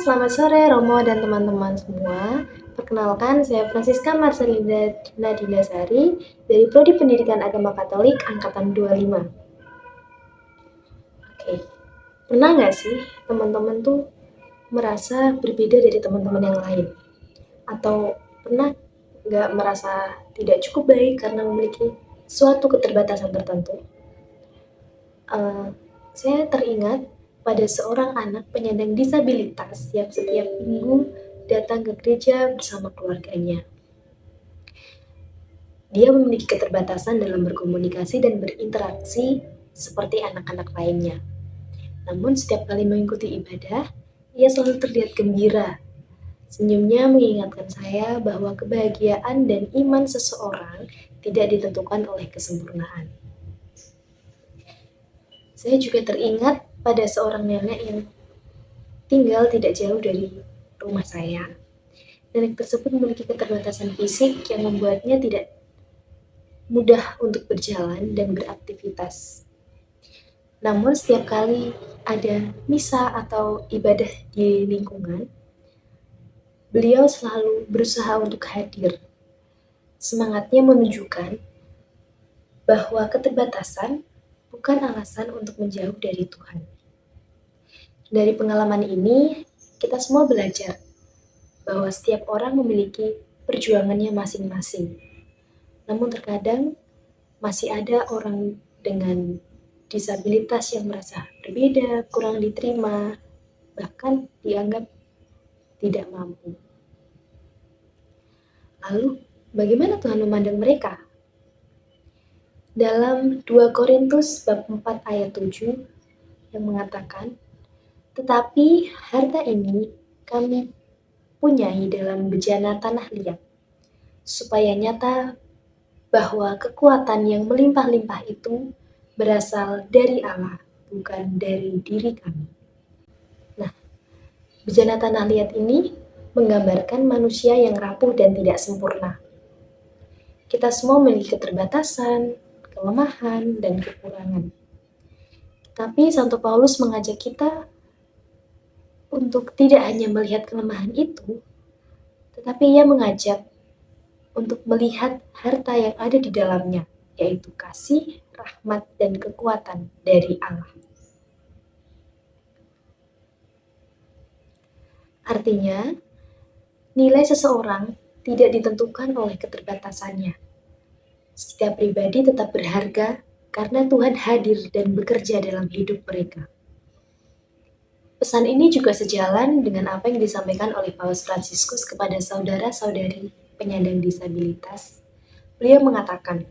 selamat sore Romo dan teman-teman semua. Perkenalkan, saya Francisca Marcelina Nadinasari dari Prodi Pendidikan Agama Katolik Angkatan 25. Oke, pernah nggak sih teman-teman tuh merasa berbeda dari teman-teman yang lain? Atau pernah nggak merasa tidak cukup baik karena memiliki suatu keterbatasan tertentu? Saya teringat pada seorang anak penyandang disabilitas yang setiap minggu datang ke gereja bersama keluarganya. Dia memiliki keterbatasan dalam berkomunikasi dan berinteraksi seperti anak-anak lainnya. Namun setiap kali mengikuti ibadah, ia selalu terlihat gembira. Senyumnya mengingatkan saya bahwa kebahagiaan dan iman seseorang tidak ditentukan oleh kesempurnaan. Saya juga teringat pada seorang nenek yang tinggal tidak jauh dari rumah saya. Nenek tersebut memiliki keterbatasan fisik yang membuatnya tidak mudah untuk berjalan dan beraktivitas. Namun setiap kali ada misa atau ibadah di lingkungan, beliau selalu berusaha untuk hadir. Semangatnya menunjukkan bahwa keterbatasan bukan alasan untuk menjauh dari Tuhan. Dari pengalaman ini, kita semua belajar bahwa setiap orang memiliki perjuangannya masing-masing. Namun terkadang masih ada orang dengan disabilitas yang merasa berbeda, kurang diterima, bahkan dianggap tidak mampu. Lalu, bagaimana Tuhan memandang mereka? Dalam 2 Korintus bab 4 ayat 7 yang mengatakan, "Tetapi harta ini kami punyai dalam bejana tanah liat, supaya nyata bahwa kekuatan yang melimpah-limpah itu berasal dari Allah, bukan dari diri kami." Nah, bejana tanah liat ini menggambarkan manusia yang rapuh dan tidak sempurna. Kita semua memiliki keterbatasan, kelemahan, dan kekurangan. Tapi Santo Paulus mengajak kita untuk tidak hanya melihat kelemahan itu, tetapi ia mengajak untuk melihat harta yang ada di dalamnya, yaitu kasih, rahmat, dan kekuatan dari Allah. Artinya, nilai seseorang tidak ditentukan oleh keterbatasannya. Setiap pribadi tetap berharga karena Tuhan hadir dan bekerja dalam hidup mereka. Pesan ini juga sejalan dengan apa yang disampaikan oleh Paus Fransiskus kepada saudara-saudari penyandang disabilitas. Beliau mengatakan,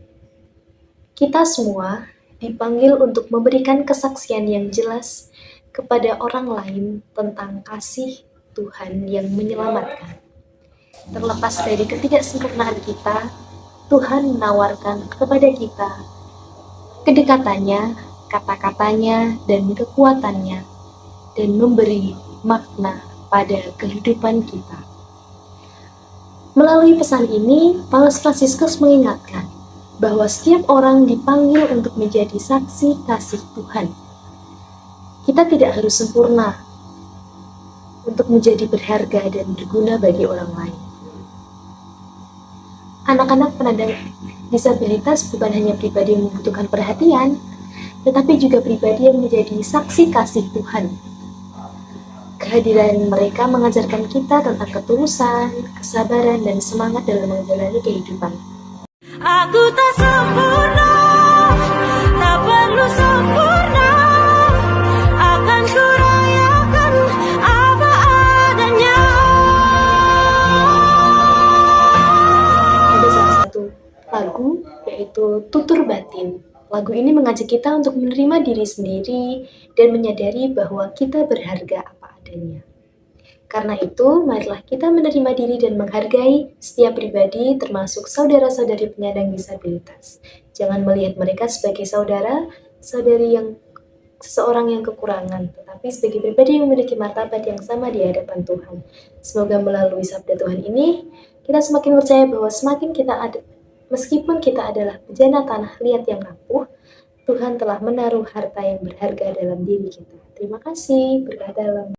"Kita semua dipanggil untuk memberikan kesaksian yang jelas kepada orang lain tentang kasih Tuhan yang menyelamatkan. Terlepas dari ketidaksempurnaan kita, Tuhan menawarkan kepada kita kedekatannya, kata-katanya, dan kekuatannya, dan memberi makna pada kehidupan kita." Melalui pesan ini, Paus Fransiskus mengingatkan bahwa setiap orang dipanggil untuk menjadi saksi kasih Tuhan. Kita tidak harus sempurna untuk menjadi berharga dan berguna bagi orang lain. Anak-anak penyandang disabilitas bukan hanya pribadi yang membutuhkan perhatian, tetapi juga pribadi yang menjadi saksi kasih Tuhan. Kehadiran mereka mengajarkan kita tentang ketulusan, kesabaran, dan semangat dalam menjalani kehidupan. Aku tak sempurna, tak perlu sempurna, akan kurayakan apa adanya. Ada salah satu lagu, yaitu Tutur Batin. Lagu ini mengajak kita untuk menerima diri sendiri dan menyadari bahwa kita berharga apa adanya. Karena itu, marilah kita menerima diri dan menghargai setiap pribadi, termasuk saudara-saudari penyandang disabilitas. Jangan melihat mereka sebagai saudara-saudari yang seseorang yang kekurangan, tetapi sebagai pribadi yang memiliki martabat yang sama di hadapan Tuhan. Semoga melalui sabda Tuhan ini, kita semakin percaya bahwa meskipun kita adalah bejana tanah liat yang rapuh, Tuhan telah menaruh harta yang berharga dalam diri kita. Terima kasih, berkah dalam.